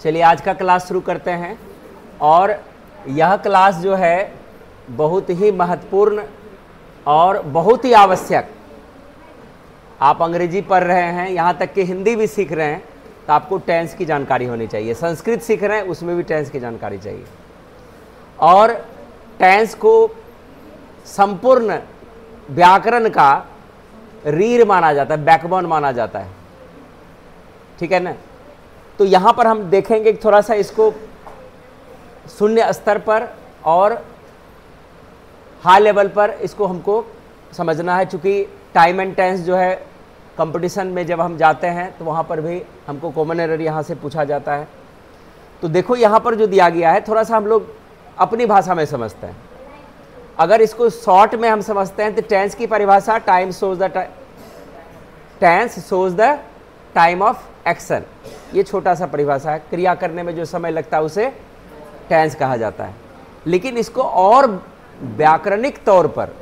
चलिए आज का क्लास शुरू करते हैं। और यह क्लास जो है बहुत ही महत्वपूर्ण और बहुत ही आवश्यक। आप अंग्रेजी पढ़ रहे हैं, यहाँ तक कि हिंदी भी सीख रहे हैं, तो आपको टेंस की जानकारी होनी चाहिए। संस्कृत सीख रहे हैं, उसमें भी टेंस की जानकारी चाहिए। और टेंस को संपूर्ण व्याकरण का रीढ़ माना जाता है, बैकबोन माना जाता है, ठीक है ना। तो यहाँ पर हम देखेंगे थोड़ा सा इसको शून्य स्तर पर और हाई लेवल पर इसको हमको समझना है, चूँकि टाइम एंड टेंस जो है कंपटीशन में जब हम जाते हैं तो वहाँ पर भी हमको कॉमन एरर यहाँ से पूछा जाता है। तो देखो यहाँ पर जो दिया गया है थोड़ा सा हम लोग अपनी भाषा में समझते हैं। अगर इसको शॉर्ट में हम समझते हैं तो टेंस की परिभाषा tense shows the time of action, ये छोटा सा परिभाषा है। क्रिया करने में जो समय लगता है उसे टेंस कहा जाता है। लेकिन इसको और व्याकरणिक तौर पर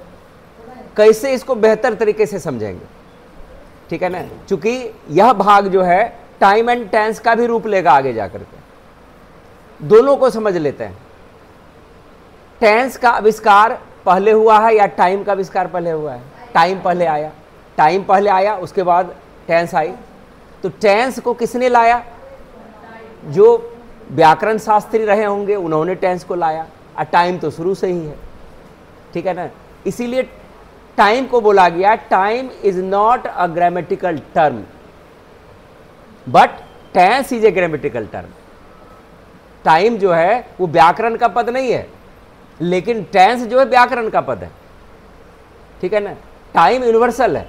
कैसे इसको बेहतर तरीके से समझेंगे, ठीक है ना, क्योंकि यह भाग जो है टाइम एंड टेंस का भी रूप लेगा आगे जाकर के। दोनों को समझ लेते हैं। टेंस का आविष्कार पहले हुआ है या टाइम का आविष्कार पहले हुआ है? टाइम पहले आया, उसके बाद टेंस आई। तो टेंस को किसने लाया? जो व्याकरण शास्त्री रहे होंगे उन्होंने टेंस को लाया, और टाइम तो शुरू से ही है, ठीक है ना। इसीलिए टाइम को बोला गया time is not a grammatical term but tense is a grammatical term. Time जो है वो व्याकरण का पद नहीं है, लेकिन टेंस जो है व्याकरण का पद है, ठीक है ना। टाइम यूनिवर्सल है,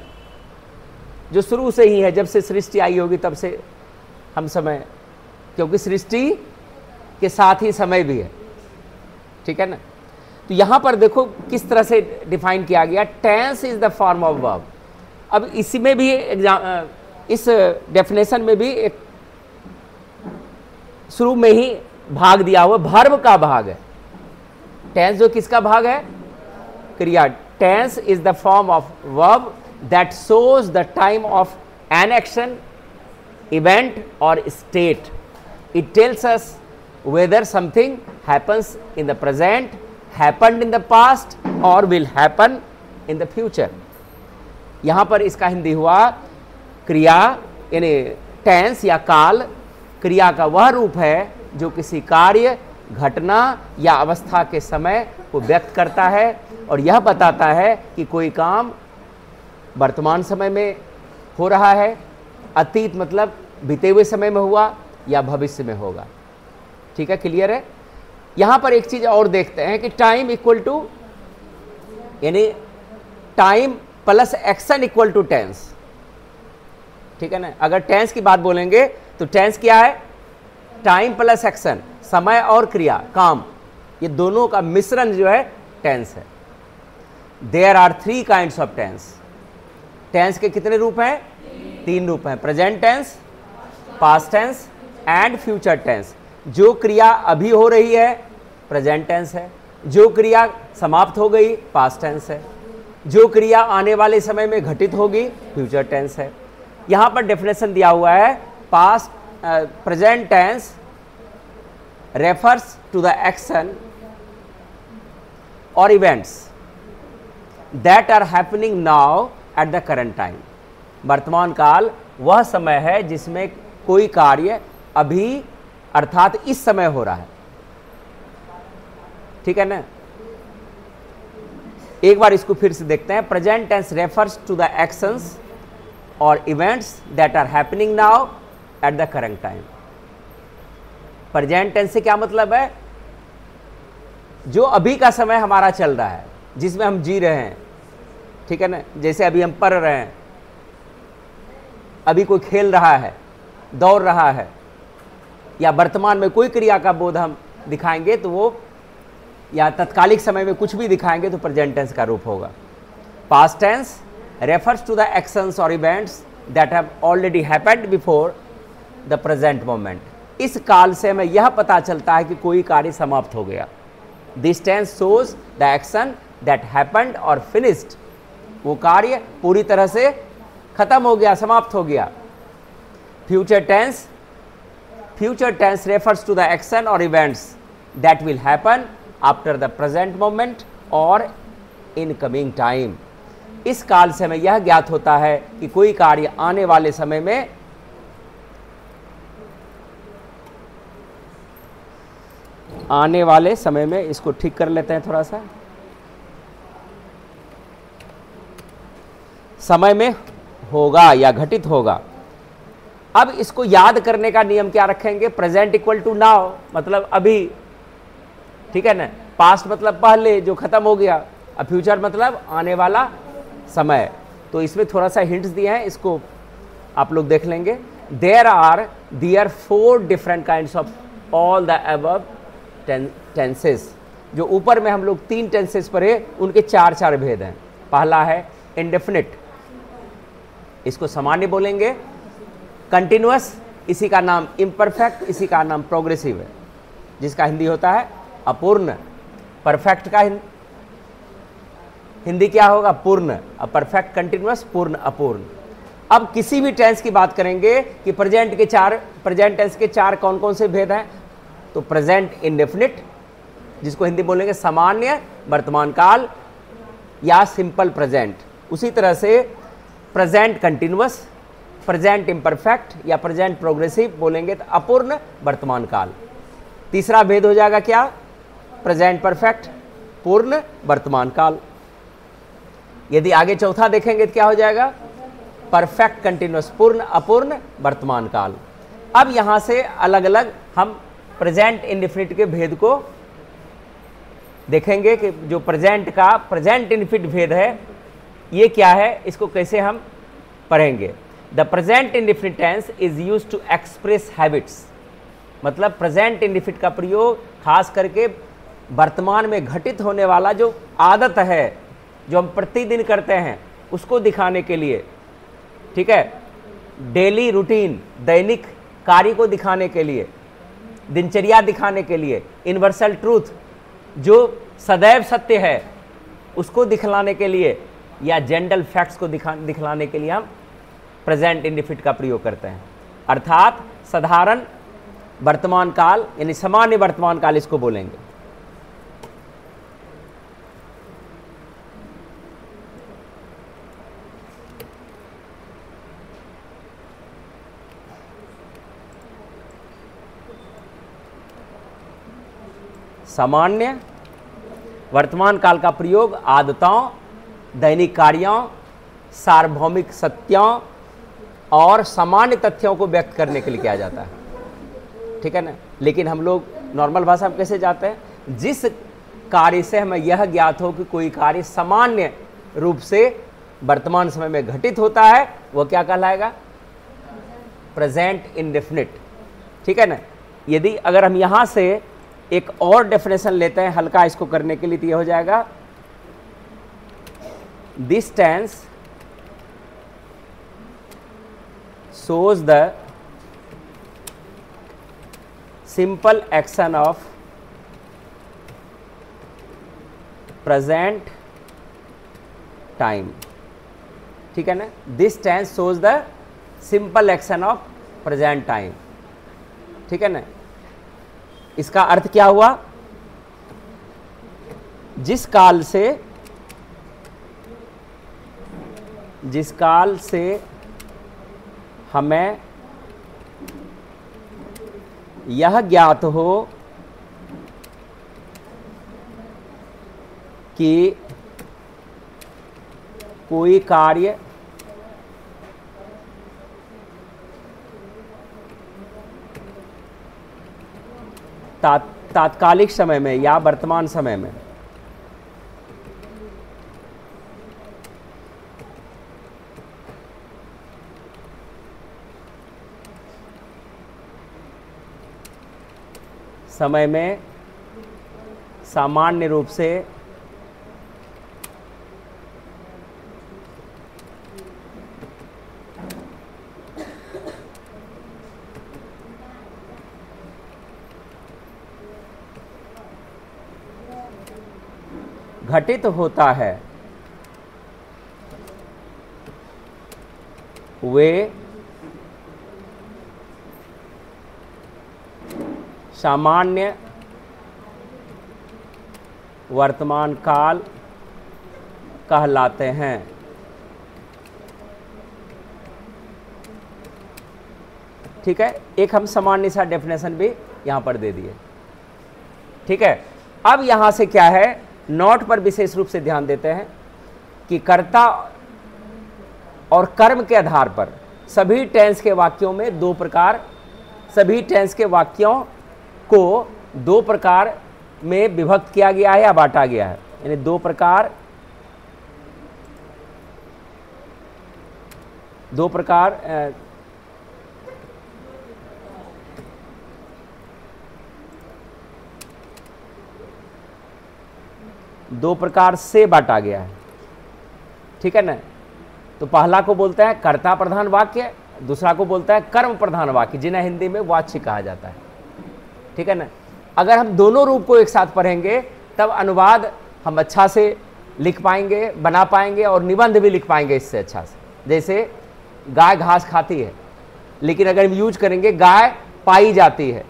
जो शुरू से ही है, जब से सृष्टि आई होगी तब से हम समय, क्योंकि सृष्टि के साथ ही समय भी है, ठीक है ना। तो यहां पर देखो किस तरह से डिफाइन किया गया, tense is the form of verb. अब इसमें भी इस डेफिनेशन में भी एक शुरू में ही भाग दिया हुआ वर्ब का भाग है। टेंस जो किसका भाग है? क्रिया। Tense is the form of verb that shows the time of an action, event or state. It tells us whether something happens in the present, happened in the past or will happen in the future. यहाँ पर इसका हिंदी हुआ क्रिया, यानी tense या काल क्रिया का वह रूप है जो किसी कार्य, घटना या अवस्था के समय को व्यक्त करता है और यह बताता है कि कोई काम वर्तमान समय में हो रहा है, अतीत मतलब बीते हुए समय में हुआ या भविष्य में होगा, ठीक है, क्लियर है। यहां पर एक चीज और देखते हैं कि टाइम इक्वल टू, यानी time plus action equal to tense, ठीक है ना। अगर टेंस की बात बोलेंगे तो टेंस क्या है? टाइम प्लस एक्शन, समय और क्रिया, काम, ये दोनों का मिश्रण जो है टेंस है। There are 3 kinds of tense. Tense के कितने रूप हैं? 3 रूप हैं, present tense, past tense and future tense. जो क्रिया अभी हो रही है प्रेजेंट टेंस है, जो क्रिया समाप्त हो गई पास्ट टेंस है, जो क्रिया आने वाले समय में घटित होगी फ्यूचर टेंस है। यहाँ पर डेफिनेशन दिया हुआ है, present tense refers to the action और events that are happening now at the current time. वर्तमान काल वह समय है जिसमें कोई कार्य अभी अर्थात इस समय हो रहा है, ठीक है ना। एक बार इसको फिर से देखते हैं। Present tense refers to the actions और events that are happening now at the current time. Present tense से क्या मतलब है? जो अभी का समय हमारा चल रहा है, जिसमें हम जी रहे हैं, ठीक है ना। जैसे अभी हम पढ़ रहे हैं, अभी कोई खेल रहा है, दौड़ रहा है, या वर्तमान में कोई क्रिया का बोध हम दिखाएंगे तो वो, या तत्कालिक समय में कुछ भी दिखाएंगे तो प्रेजेंट टेंस का रूप होगा। Past tense refers to the actions और events that have already happened before the present moment. इस काल से हमें यह पता चलता है कि कोई कार्य समाप्त हो गया। This tense shows the action that happened और फिनिश्ड। वो कार्य पूरी तरह से खत्म हो गया, समाप्त हो गया। Future tense future tense refers to the action और events that will happen after the present moment और इन कमिंग टाइम। इस काल से हमें यह ज्ञात होता है कि कोई कार्य आने वाले समय में इसको ठीक कर लेते हैं थोड़ा सा, समय में होगा या घटित होगा। अब इसको याद करने का नियम क्या रखेंगे? प्रेजेंट इक्वल टू नाउ, मतलब अभी, ठीक है ना। पास्ट मतलब पहले जो खत्म हो गया, अब फ्यूचर मतलब आने वाला समय। तो इसमें थोड़ा सा हिंट्स दिए हैं, इसको आप लोग देख लेंगे। There are 4 different kinds of all the above tenses. जो ऊपर में हम लोग 3 टेंसेस पढ़े, उनके 4 भेद हैं। पहला है इंडेफिनिट, इसको सामान्य बोलेंगे। कंटिन्यूअस, इसी का नाम इम्परफेक्ट, इसी का नाम प्रोग्रेसिव है, जिसका हिंदी होता है अपूर्ण। परफेक्ट का हिंदी क्या होगा? पूर्ण। अब परफेक्ट, कंटिन्यूअस, पूर्ण, अपूर्ण। अब किसी भी टेंस की बात करेंगे कि प्रेजेंट टेंस के 4 कौन कौन से भेद हैं? तो प्रेजेंट इंडेफिनिट, जिसको हिंदी बोलेंगे सामान्य वर्तमान काल या सिंपल प्रेजेंट। उसी तरह से प्रेजेंट कंटिन्यूअस, प्रेजेंट इम्परफेक्ट या प्रेजेंट प्रोग्रेसिव बोलेंगे तो अपूर्ण वर्तमान काल। तीसरा भेद हो जाएगा क्या? प्रेजेंट परफेक्ट, पूर्ण वर्तमान काल। यदि आगे चौथा देखेंगे तो क्या हो जाएगा? परफेक्ट कंटिन्यूअस, पूर्ण अपूर्ण वर्तमान काल। अब यहां से अलग अलग हम प्रेजेंट इंडेफिनिट के भेद को देखेंगे कि जो प्रेजेंट इंडेफिनिट भेद है ये क्या है, इसको कैसे हम पढ़ेंगे। The present indefinite tense is used to express habits, मतलब प्रेजेंट इंडेफिनिट का प्रयोग खास करके वर्तमान में घटित होने वाला जो आदत है, जो हम प्रतिदिन करते हैं, उसको दिखाने के लिए, ठीक है। डेली रूटीन, दैनिक कार्य को दिखाने के लिए, दिनचर्या दिखाने के लिए, यूनिवर्सल ट्रूथ जो सदैव सत्य है उसको दिखलाने के लिए, या जनरल फैक्ट्स को दिखलाने के लिए हम प्रेजेंट इंडेफिनिट का प्रयोग करते हैं। अर्थात साधारण वर्तमान काल यानी सामान्य वर्तमान काल इसको बोलेंगे। सामान्य वर्तमान काल का प्रयोग आदतों, दैनिक कार्यों, सार्वभौमिक सत्यों और सामान्य तथ्यों को व्यक्त करने के लिए किया जाता है, ठीक है ना। लेकिन हम लोग नॉर्मल भाषा में कैसे जाते हैं? जिस कार्य से हमें यह ज्ञात हो कि कोई कार्य सामान्य रूप से वर्तमान समय में घटित होता है, वह क्या कहलाएगा? प्रेजेंट इंडेफिनिट, ठीक है ना। यदि अगर हम यहां से एक और डेफिनेशन लेते हैं हल्का इसको करने के लिए, तो यह हो जाएगा this tense shows the simple action of present time, ठीक है ना। This tense shows the simple action of present time, ठीक है ना। इसका अर्थ क्या हुआ? जिस काल से हमें यह ज्ञात हो कि कोई कार्य तात्कालिक समय में या वर्तमान समय में सामान्य रूप से घटित होता है, वे सामान्य वर्तमान काल कहलाते हैं। ठीक है, एक हम सामान्य सा डेफिनेशन भी यहां पर दे दिए। ठीक है, अब यहां से क्या है, नोट पर विशेष रूप से ध्यान देते हैं कि कर्ता और कर्म के आधार पर सभी टेंस के वाक्यों में दो प्रकार, सभी टेंस के वाक्यों को दो प्रकार में विभक्त किया गया है या बांटा गया है, यानी दो प्रकार दो प्रकार से बांटा गया है। ठीक है ना, तो पहला को बोलता है कर्ता प्रधान वाक्य, दूसरा को बोलता है कर्म प्रधान वाक्य, जिन्हें हिंदी में वाच्य कहा जाता है। ठीक है ना, अगर हम दोनों रूप को एक साथ पढ़ेंगे तब अनुवाद हम अच्छा से लिख पाएंगे, बना पाएंगे और निबंध भी लिख पाएंगे इससे अच्छा से। जैसे गाय घास खाती है, लेकिन अगर हम यूज करेंगे गाय पाई जाती है,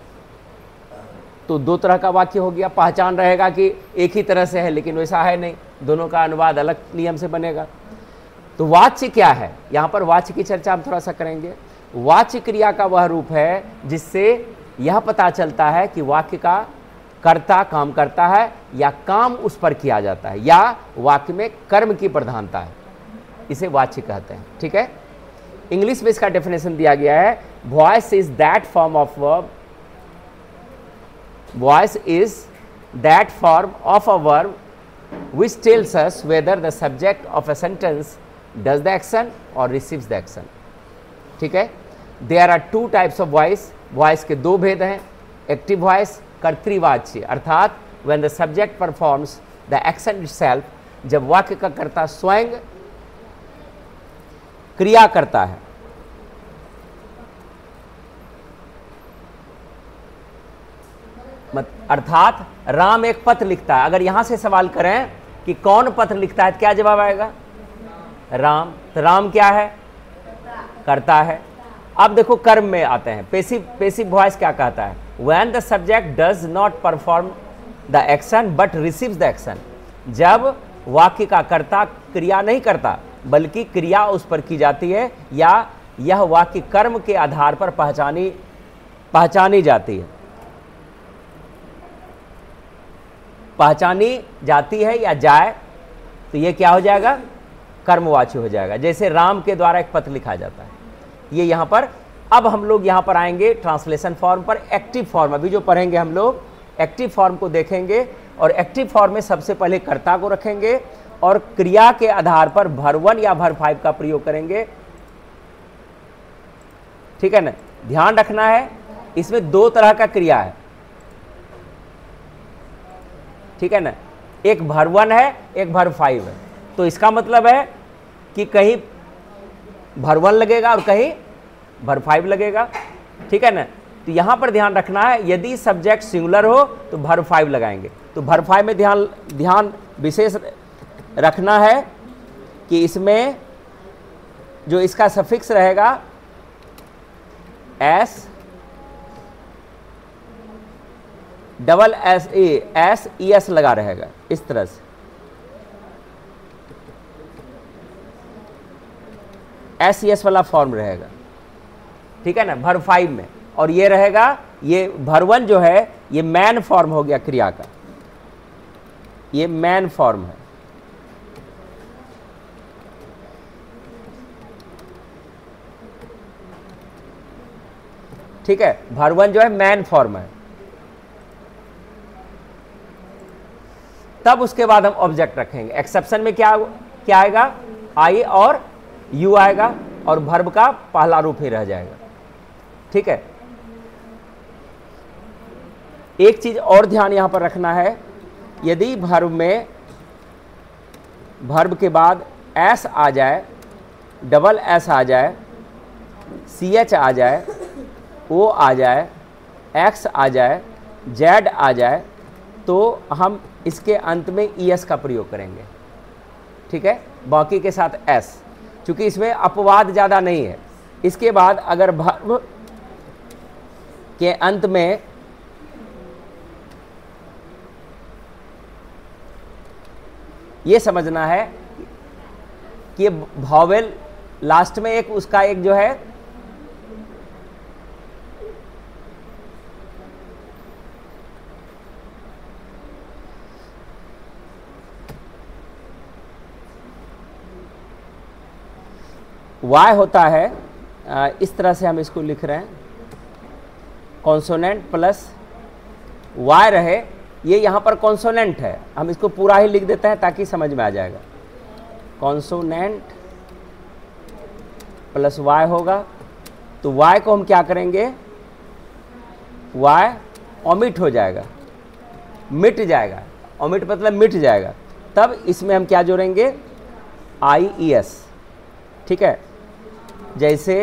तो दो तरह का वाक्य हो गया। पहचान रहेगा कि एक ही तरह से है, लेकिन वैसा है नहीं, दोनों का अनुवाद अलग नियम से बनेगा। तो वाच्य क्या है, यहां पर वाच्य की चर्चा हम थोड़ा सा करेंगे। वाच्य क्रिया का वह रूप है जिससे यह पता चलता है कि वाक्य का कर्ता काम करता है या काम उस पर किया जाता है, या वाक्य में कर्म की प्रधानता है, इसे वाच्य कहते हैं। ठीक है, इंग्लिश में इसका डेफिनेशन दिया गया है, voice is that form of verb, voice is that form of a verb which tells us whether the subject of a sentence does the action or receives the action. ठीक है, there are two types of voice, voice के दो भेद हैं, active voice, कर्तृवाच्य, अर्थात when the subject performs the action itself, जब वाक्य का कर्ता स्वयं क्रिया करता है। अर्थात राम एक पत्र लिखता है, अगर यहां से सवाल करें कि कौन पत्र लिखता है, क्या जवाब आएगा, राम। तो राम क्या है, करता है। अब देखो कर्म में आते हैं, पेसिव वॉइस क्या कहता है, when the subject does not perform the action but receives the action, जब वाक्य का कर्ता क्रिया नहीं करता बल्कि क्रिया उस पर की जाती है, या यह वाक्य कर्म के आधार पर पहचानी जाती है या जाए, तो ये क्या हो जाएगा, कर्मवाच्य हो जाएगा। जैसे राम के द्वारा एक पत्र लिखा जाता है, ये यहाँ पर। अब हम लोग यहाँ पर आएंगे ट्रांसलेशन फॉर्म पर। एक्टिव फॉर्म अभी जो पढ़ेंगे हम लोग, एक्टिव फॉर्म को देखेंगे, और एक्टिव फॉर्म में सबसे पहले कर्ता को रखेंगे और क्रिया के आधार पर verb 1 या verb 5 का प्रयोग करेंगे। ठीक है ना, ध्यान रखना है इसमें दो तरह का क्रिया है। ठीक है ना, एक verb 1 है, एक verb 5 है। तो इसका मतलब है कि कहीं verb 1 लगेगा और कहीं verb 5 लगेगा। ठीक है ना, तो यहां पर ध्यान रखना है, यदि सब्जेक्ट सिंगुलर हो तो verb 5 लगाएंगे। तो verb 5 में ध्यान विशेष रखना है कि इसमें जो इसका सफिक्स रहेगा S double S E S लगा रहेगा, इस तरह से एस ई एस वाला फॉर्म रहेगा। ठीक है ना, verb 5 में। और ये रहेगा, ये verb 1 जो है ये मैन फॉर्म हो गया क्रिया का, ये मैन फॉर्म है। ठीक है, verb 1 जो है मैन फॉर्म है। तब उसके बाद हम ऑब्जेक्ट रखेंगे। एक्सेप्शन में क्या आएगा, आई और यू आएगा, और वर्ब का पहला रूप ही रह जाएगा। ठीक है, एक चीज और ध्यान यहां पर रखना है, यदि वर्ब में वर्ब के बाद एस आ जाए, डबल एस आ जाए, सी एच आ जाए, ओ आ जाए, एक्स आ जाए, जेड आ जाए, तो हम इसके अंत में ई एस का प्रयोग करेंगे। ठीक है, बाकी के साथ एस, चूंकि इसमें अपवाद ज़्यादा नहीं है। इसके बाद अगर वर्ब के अंत में ये समझना है कि वॉवेल लास्ट में एक उसका एक जो है y होता है, इस तरह से हम इसको लिख रहे हैं, कॉन्सोनेंट प्लस y रहे, ये यहाँ पर कॉन्सोनेंट है, हम इसको पूरा ही लिख देते हैं ताकि समझ में आ जाएगा। कॉन्सोनेंट प्लस y होगा, तो y को हम क्या करेंगे, y ओमिट हो जाएगा, मिट जाएगा, ओमिट मतलब मिट जाएगा, तब इसमें हम क्या जोड़ेंगे, IES। ठीक है, जैसे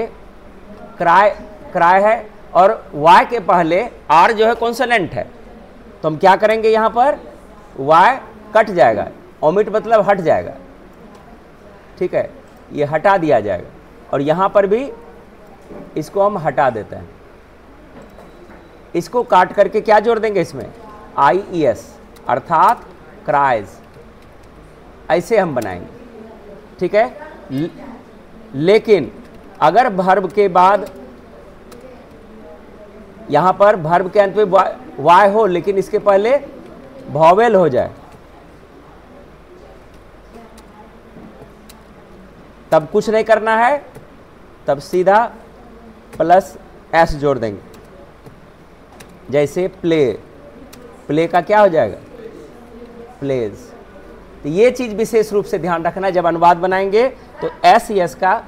क्राय है और y के पहले r जो है कॉन्सोनेंट है, तो हम क्या करेंगे, यहाँ पर y कट जाएगा, ओमिट मतलब हट जाएगा। ठीक है, ये हटा दिया जाएगा, और यहाँ पर भी इसको हम हटा देते हैं, इसको काट करके क्या जोड़ देंगे इसमें, IES अर्थात क्राइज, ऐसे हम बनाएंगे। ठीक है, लेकिन अगर वर्ब के बाद यहाँ पर वर्ब के अंत में y हो, लेकिन इसके पहले वॉवेल हो जाए, तब कुछ नहीं करना है, तब सीधा प्लस s जोड़ देंगे। जैसे प्ले, प्ले का क्या हो जाएगा, प्लेज। तो ये चीज विशेष रूप से ध्यान रखना, जब अनुवाद बनाएंगे तो SES का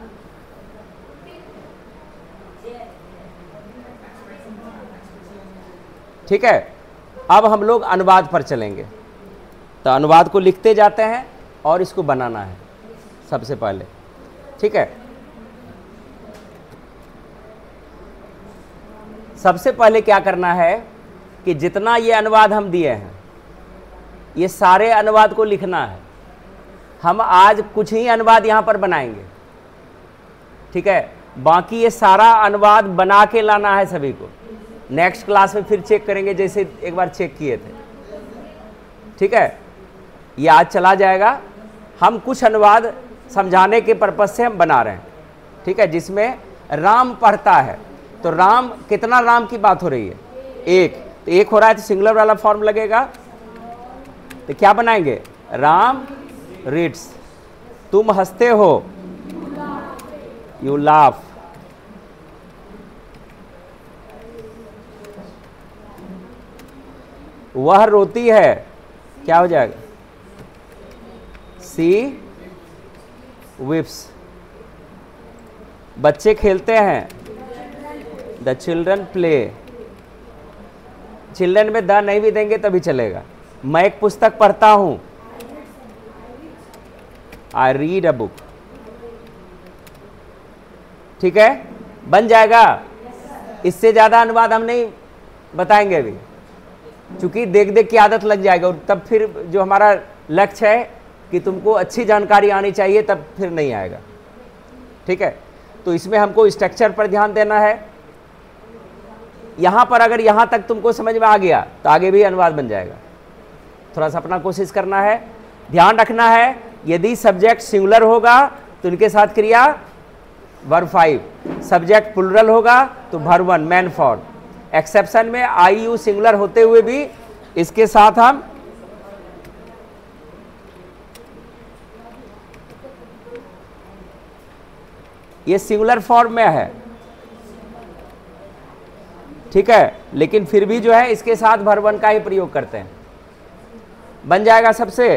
ठीक है। अब हम लोग अनुवाद पर चलेंगे, तो अनुवाद को लिखते जाते हैं और इसको बनाना है सबसे पहले। ठीक है, सबसे पहले क्या करना है कि जितना ये अनुवाद हम दिए हैं, ये सारे अनुवाद को लिखना है। हम आज कुछ ही अनुवाद यहाँ पर बनाएंगे, ठीक है, बाकी ये सारा अनुवाद बना के लाना है सभी को। नेक्स्ट क्लास में फिर चेक करेंगे, जैसे एक बार चेक किए थे। ठीक है, ये आज चला जाएगा। हम कुछ अनुवाद समझाने के पर्पज से हम बना रहे हैं, ठीक है, जिसमें राम पढ़ता है, तो राम, कितना राम की बात हो रही है, एक, तो एक हो रहा है तो सिंगुलर वाला फॉर्म लगेगा, तो क्या बनाएंगे, राम रीड्स, तुम हंसते हो, यू लाफ, वह रोती है, क्या हो जाएगा, सी विप्स, बच्चे खेलते हैं, द चिल्ड्रन प्ले, चिल्ड्रन में द नहीं भी देंगे तभी चलेगा। मैं एक पुस्तक पढ़ता हूं, आई रीड अ बुक। ठीक है, बन जाएगा। इससे ज्यादा अनुवाद हम नहीं बताएंगे अभी, क्योंकि देख देख की आदत लग जाएगा, और तब फिर जो हमारा लक्ष्य है कि तुमको अच्छी जानकारी आनी चाहिए, तब फिर नहीं आएगा। ठीक है, तो इसमें हमको स्ट्रक्चर पर ध्यान देना है। यहां पर अगर यहां तक तुमको समझ में आ गया तो आगे भी अनुवाद बन जाएगा। थोड़ा सा अपना कोशिश करना है, ध्यान रखना है, यदि सब्जेक्ट सिंगुलर होगा तो इनके साथ क्रिया वर्ब 5, सब्जेक्ट प्लुरल होगा तो वर्ब 1 मैन फॉर। एक्सेप्शन में आई यू सिंगुलर होते हुए भी इसके साथ हम ये सिंगुलर फॉर्म में है, ठीक है, लेकिन फिर भी जो है इसके साथ वर्ब 1 का ही प्रयोग करते हैं। बन जाएगा सबसे।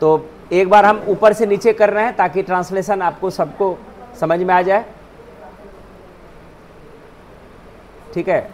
तो एक बार हम ऊपर से नीचे कर रहे हैं ताकि ट्रांसलेशन आपको सबको समझ में आ जाए। ठीक है,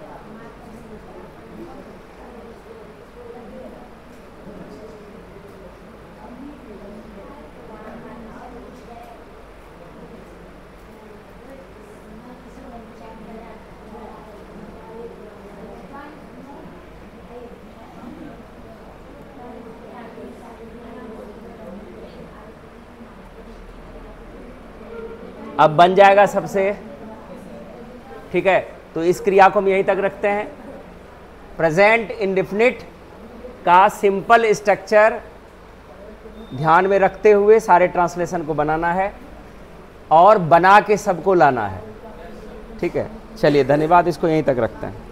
अब बन जाएगा सबसे। ठीक है, तो इस क्रिया को हम यहीं तक रखते हैं। प्रेजेंट इंडेफिनिट का सिंपल स्ट्रक्चर ध्यान में रखते हुए सारे ट्रांसलेशन को बनाना है और बना के सबको लाना है। ठीक है, चलिए धन्यवाद, इसको यहीं तक रखते हैं।